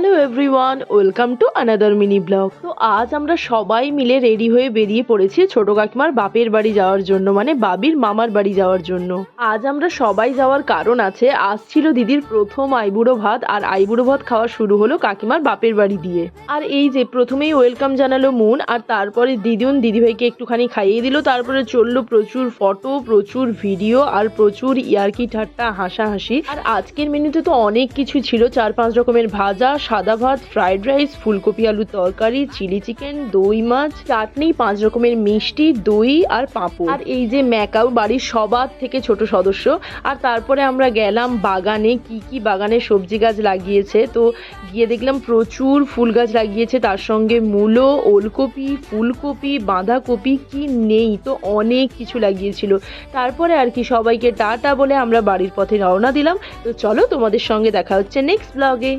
Hello everyone, welcome to another mini blog. তো আজ আমরা সবাই মিলে রেডি হয়ে বেরিয়ে পড়েছি ছোট কাকিমার বাপের বাড়ি যাওয়ার জন্য, মানে বাবির মামার বাড়ি যাওয়ার জন্য। আজ আমরা সবাই যাওয়ার কারণ আছে, আজ ছিল দিদির প্রথম আইবুড়ো ভাত, আর আইবুড়ো ভাত খাওয়া শুরু হলো কাকিমার বাপের বাড়ি দিয়ে। আর এই যে প্রথমেই ওয়েলকাম জানালো মুন, আর তারপরে দিদিউন দিদিভাইকে একটুখানি খাইয়ে দিল। তারপরে চললো প্রচুর ফটো, প্রচুর ভিডিও, আর প্রচুর ইয়ার্কি ঠাট্টা, হাসাহাসি। আর আজকের মেনুতে তো অনেক কিছু ছিল, 4-5 রকমের ভাজা, সাদা ভাত, ফ্রাইড রাইস, ফুলকপি আলুর তরকারি, চিলি চিকেন, দই মাছ, চাটনি, 5 রকমের মিষ্টি, দই আর পাঁপড়। আর এই যে ম্যাকাও বাড়ির সবার থেকে ছোট সদস্য। আর তারপরে আমরা গেলাম বাগানে, কি বাগানে সবজি গাছ লাগিয়েছে, তো গিয়ে দেখলাম প্রচুর ফুল গাছ লাগিয়েছে, তার সঙ্গে মূলো, ওলকপি, ফুলকপি, বাঁধাকপি, কি নেই, তো অনেক কিছু লাগিয়েছিল। তারপরে আর কি সবাইকে টাটা বলে আমরা বাড়ির পথে রওনা দিলাম। তো চলো, তোমাদের সঙ্গে দেখা হচ্ছে নেক্সট ব্লগে।